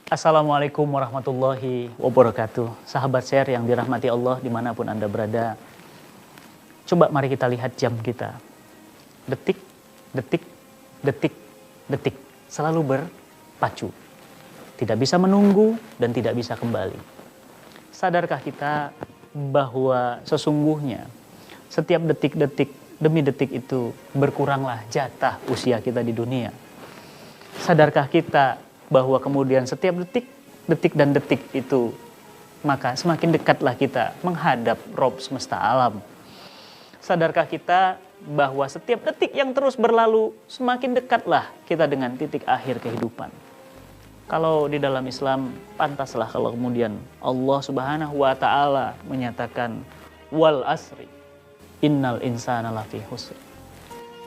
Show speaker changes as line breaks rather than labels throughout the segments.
Assalamualaikum warahmatullahi wabarakatuh. Sahabat share yang dirahmati Allah dimanapun Anda berada. Coba mari kita lihat jam kita. Detik, detik, detik, detik. Selalu berpacu. Tidak bisa menunggu dan tidak bisa kembali. Sadarkah kita bahwa sesungguhnya setiap detik-detik demi detik itu berkuranglah jatah usia kita di dunia. Sadarkah kita bahwa kemudian setiap detik dan detik itu, maka semakin dekatlah kita menghadap Rob semesta alam. Sadarkah kita bahwa setiap detik yang terus berlalu, semakin dekatlah kita dengan titik akhir kehidupan. Kalau di dalam Islam, pantaslah kalau kemudian Allah Subhanahu wa Ta'ala menyatakan wal asri innal insana lafi khusr.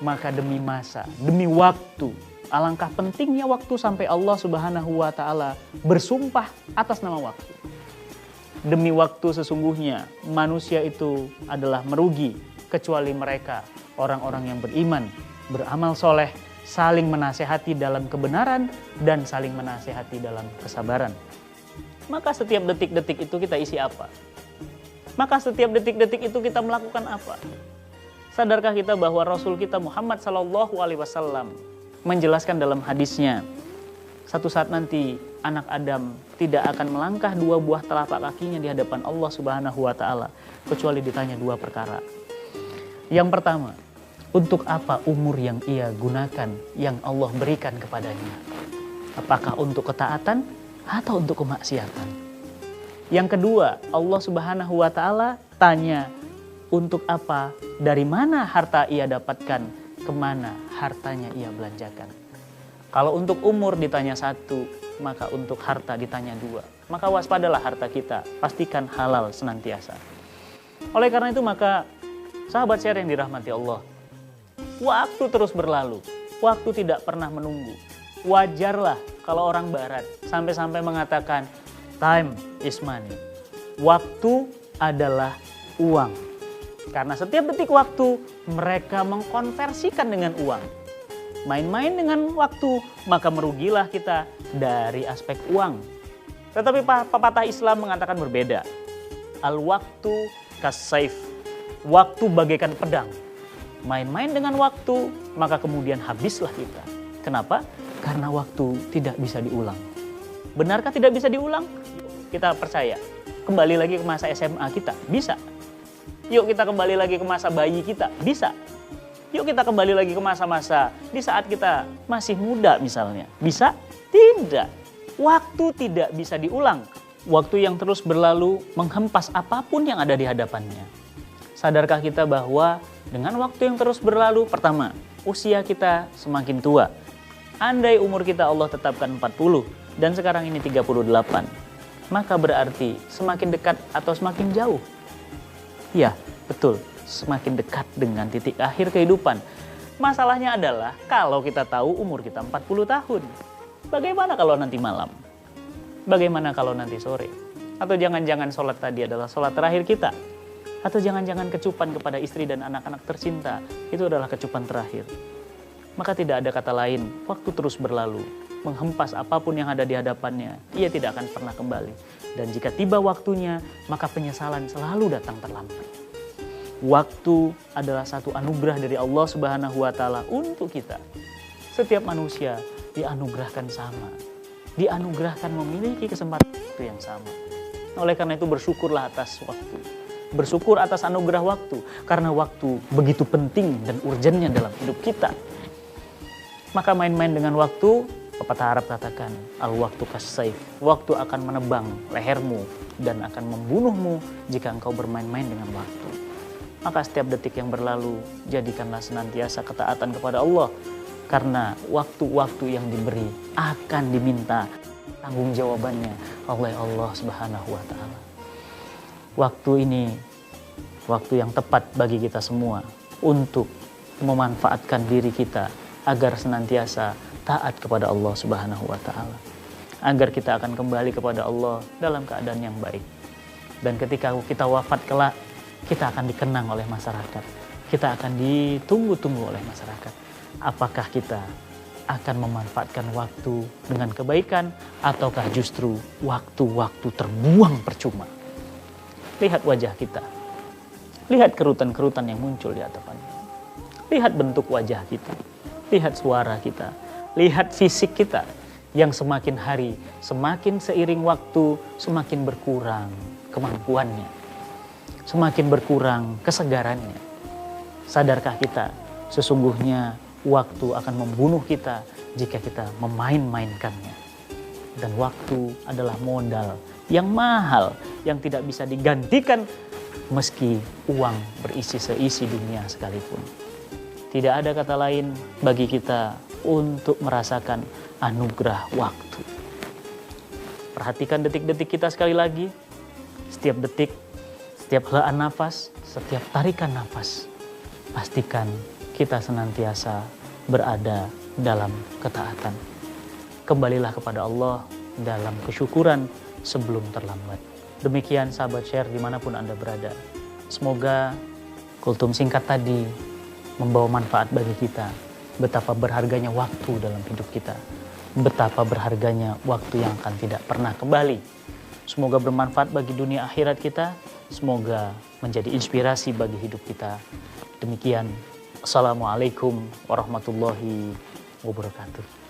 Maka demi masa, demi waktu, alangkah pentingnya waktu sampai Allah Subhanahu wa Ta'ala bersumpah atas nama waktu. Demi waktu sesungguhnya manusia itu adalah merugi kecuali mereka orang-orang yang beriman, beramal soleh, saling menasehati dalam kebenaran dan saling menasehati dalam kesabaran. Maka setiap detik-detik itu kita isi apa? Maka setiap detik-detik itu kita melakukan apa? Sadarkah kita bahwa Rasul kita Muhammad SAW menjelaskan dalam hadisnya, satu saat nanti anak Adam tidak akan melangkah dua buah telapak kakinya di hadapan Allah Subhanahu wa Ta'ala kecuali ditanya dua perkara. Yang pertama, untuk apa umur yang ia gunakan yang Allah berikan kepadanya? Apakah untuk ketaatan atau untuk kemaksiatan? Yang kedua, Allah Subhanahu wa Ta'ala tanya, untuk apa, dari mana harta ia dapatkan, kemana hartanya ia belanjakan. Kalau untuk umur ditanya satu, maka untuk harta ditanya dua. Maka waspadalah harta kita, pastikan halal senantiasa. Oleh karena itu maka sahabat share yang dirahmati Allah, waktu terus berlalu, waktu tidak pernah menunggu. Wajarlah kalau orang barat sampai-sampai mengatakan time is money. Waktu adalah uang. Karena setiap detik waktu mereka mengkonversikan dengan uang. Main-main dengan waktu, maka merugilah kita dari aspek uang. Tetapi pepatah Islam mengatakan berbeda. Al-waktu kas-saif. Waktu bagaikan pedang. Main-main dengan waktu, maka kemudian habislah kita. Kenapa? Karena waktu tidak bisa diulang. Benarkah tidak bisa diulang? Kita percaya. Kembali lagi ke masa SMA kita, bisa. Yuk kita kembali lagi ke masa bayi kita, bisa. Yuk kita kembali lagi ke masa-masa di saat kita masih muda misalnya. Bisa? Tidak. Waktu tidak bisa diulang. Waktu yang terus berlalu menghempas apapun yang ada di hadapannya. Sadarkah kita bahwa dengan waktu yang terus berlalu, pertama, usia kita semakin tua. Andai umur kita Allah tetapkan 40 dan sekarang ini 38, maka berarti semakin dekat atau semakin jauh? Ya, betul, semakin dekat dengan titik akhir kehidupan. Masalahnya adalah kalau kita tahu umur kita 40 tahun, bagaimana kalau nanti malam? Bagaimana kalau nanti sore? Atau jangan-jangan sholat tadi adalah sholat terakhir kita? Atau jangan-jangan kecupan kepada istri dan anak-anak tercinta itu adalah kecupan terakhir? Maka tidak ada kata lain, waktu terus berlalu, menghempas apapun yang ada di hadapannya, ia tidak akan pernah kembali. Dan jika tiba waktunya, maka penyesalan selalu datang terlambat. Waktu adalah satu anugerah dari Allah Subhanahu wa Ta'ala untuk kita. Setiap manusia dianugerahkan sama, dianugerahkan memiliki kesempatan waktu yang sama. Oleh karena itu bersyukurlah atas waktu. Bersyukur atas anugerah waktu, karena waktu begitu penting dan urgennya dalam hidup kita. Maka main-main dengan waktu, pepatah Arab katakan, al-waktu kas-saif, waktu akan menebang lehermu dan akan membunuhmu jika engkau bermain-main dengan waktu. Maka setiap detik yang berlalu, jadikanlah senantiasa ketaatan kepada Allah, karena waktu-waktu yang diberi akan diminta tanggung jawabannya oleh Allah Subhanahu wa Ta'ala. Waktu ini, waktu yang tepat bagi kita semua untuk memanfaatkan diri kita agar senantiasa taat kepada Allah Subhanahu wa Ta'ala. Agar kita akan kembali kepada Allah dalam keadaan yang baik. Dan ketika kita wafat kelak, kita akan dikenang oleh masyarakat. Kita akan ditunggu-tunggu oleh masyarakat. Apakah kita akan memanfaatkan waktu dengan kebaikan ataukah justru waktu-waktu terbuang percuma. Lihat wajah kita. Lihat kerutan-kerutan yang muncul di hadapannya. Lihat bentuk wajah kita. Lihat suara kita. Lihat fisik kita yang semakin hari, semakin seiring waktu, semakin berkurang kemampuannya. Semakin berkurang kesegarannya. Sadarkah kita sesungguhnya waktu akan membunuh kita jika kita memain-mainkannya. Dan waktu adalah modal yang mahal, yang tidak bisa digantikan meski uang berisi seisi dunia sekalipun. Tidak ada kata lain bagi kita untuk merasakan anugerah waktu. Perhatikan detik-detik kita sekali lagi. Setiap detik, setiap helaan nafas, setiap tarikan nafas. Pastikan kita senantiasa berada dalam ketaatan. Kembalilah kepada Allah dalam kesyukuran sebelum terlambat. Demikian sahabat share dimanapun Anda berada. Semoga kultum singkat tadi membawa manfaat bagi kita. Betapa berharganya waktu dalam hidup kita. Betapa berharganya waktu yang akan tidak pernah kembali. Semoga bermanfaat bagi dunia akhirat kita. Semoga menjadi inspirasi bagi hidup kita. Demikian. Assalamualaikum warahmatullahi wabarakatuh.